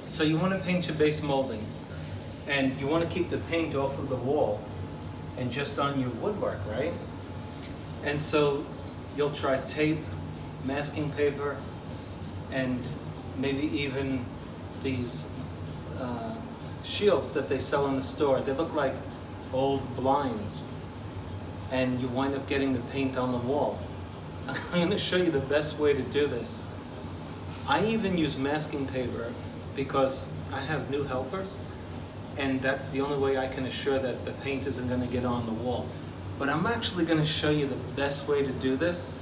So you want to paint your base molding, and you want to keep the paint off of the wall and just on your woodwork, right? And so you'll try tape, masking paper, and maybe even these shields that they sell in the store. They look like old blinds, and you wind up getting the paint on the wall. I'm going to show you the best way to do this. I even use masking paper because I have new helpers, and that's the only way I can assure that the paint isn't going to get on the wall. But I'm actually going to show you the best way to do this,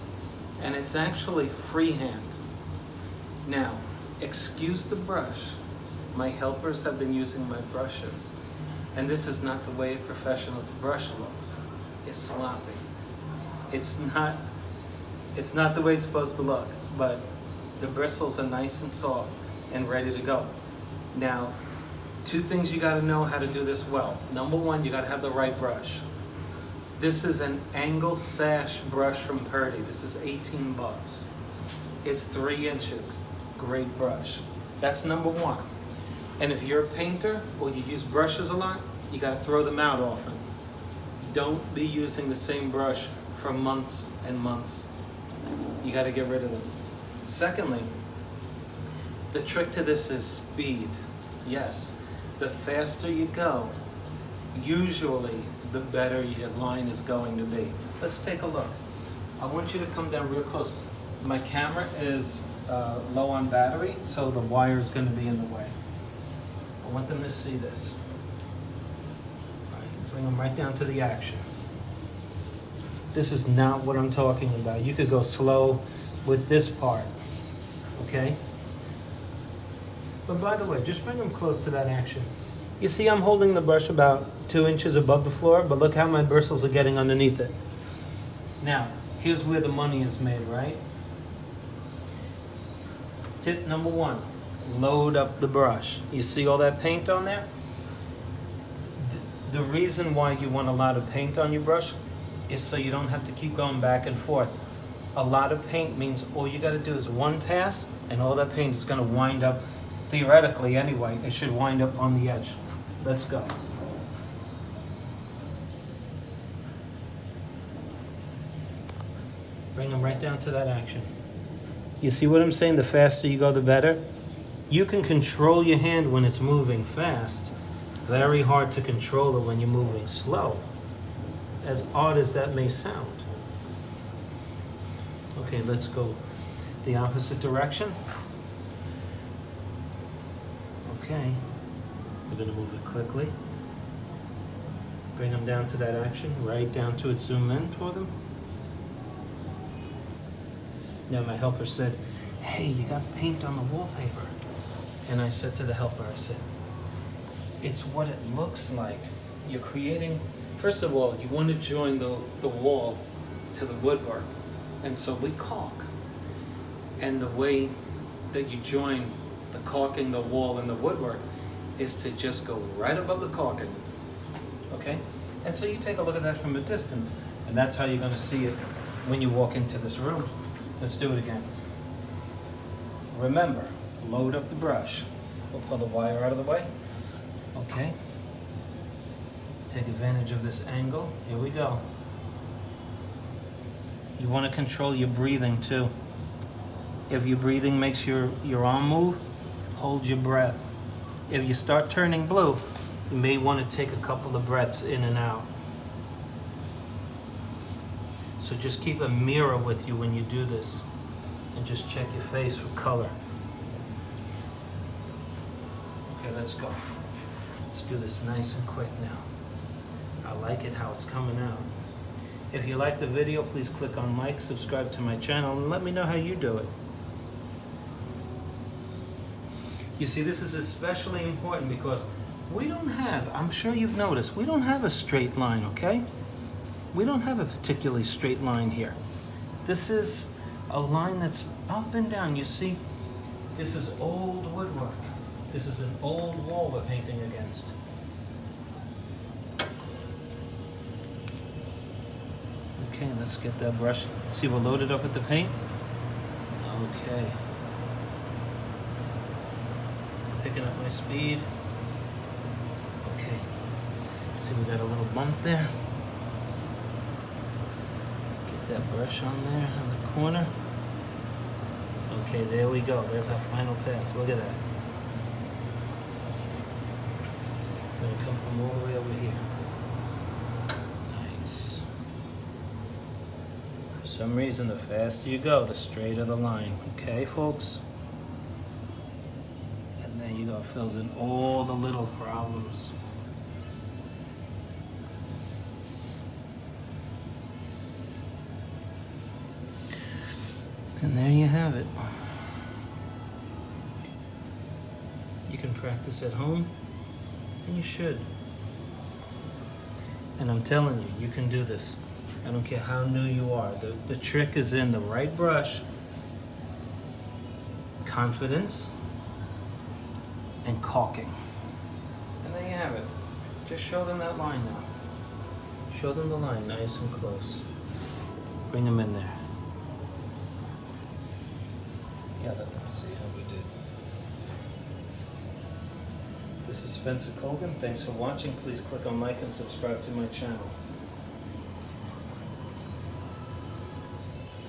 and it's actually freehand. Now, excuse the brush. My helpers have been using my brushes, and this is not the way a professional's brush looks. It's sloppy. It's not the way it's supposed to look, but the bristles are nice and soft and ready to go. Now, two things you gotta know how to do this well. Number one, you gotta have the right brush. This is an angle sash brush from Purdy. This is 18 bucks. It's 3 inches. Great brush. That's number one. And if you're a painter or you use brushes a lot, you gotta throw them out often. Don't be using the same brush for months and months. You gotta get rid of them. Secondly, the trick to this is speed. Yes, the faster you go, usually the better your line is going to be. Let's take a look. I want you to come down real close. My camera is low on battery, so the wire is going to be in the way. I want them to see this. All right, bring them right down to the action. This is not what I'm talking about. You could go slow with this part, okay? But by the way, just bring them close to that action. You see I'm holding the brush about 2 inches above the floor, but look how my bristles are getting underneath it. Now, here's where the money is made, right? Tip number one, load up the brush. You see all that paint on there? The reason why you want a lot of paint on your brush is so you don't have to keep going back and forth. A lot of paint means all you gotta do is one pass, and all that paint is gonna wind up, theoretically anyway, it should wind up on the edge. Let's go. Bring them right down to that action. You see what I'm saying? The faster you go, the better. You can control your hand when it's moving fast. Very hard to control it when you're moving slow, as odd as that may sound. Okay, let's go the opposite direction. Okay, we're gonna move it quickly. Bring them down to that action, right down to it, zoom in for them. Now my helper said, hey, you got paint on the wallpaper. And I said to the helper, I said, it's what it looks like. You're creating, first of all, you want to join the wall to the woodwork. And so we caulk. And the way that you join the caulking, the wall, and the woodwork is to just go right above the caulking, okay? And so you take a look at that from a distance, and that's how you're gonna see it when you walk into this room. Let's do it again. Remember, load up the brush. We'll pull the wire out of the way, okay? Take advantage of this angle, here we go. You wanna control your breathing too. If your breathing makes your arm move, hold your breath. If you start turning blue, you may want to take a couple of breaths in and out. So just keep a mirror with you when you do this, and just check your face for color. Okay, let's go. Let's do this nice and quick now. I like it how it's coming out. If you like the video, please click on like, subscribe to my channel, and let me know how you do it. You see, this is especially important because we don't have, I'm sure you've noticed, we don't have a straight line, okay? We don't have a particularly straight line here. This is a line that's up and down. You see, this is old woodwork. This is an old wall we're painting against. Okay, let's get that brush. See, we're loaded up with the paint. Okay. Pick picking up my speed. Okay. See, we got a little bump there. Get that brush on there on the corner. Okay, there we go. There's our final pass. Look at that. Gonna come from all the way over here. Nice. For some reason, the faster you go, the straighter the line. Okay, folks? And there you go. It fills in all the little problems. And there you have it. You can practice at home, and you should. And I'm telling you, you can do this. I don't care how new you are. The trick is in the right brush, confidence, and caulking. And there you have it. Just show them that line now. Show them the line nice and close. Bring them in there. Yeah, let them see how we did. This is Spencer Colgan. Thanks for watching. Please click on like and subscribe to my channel.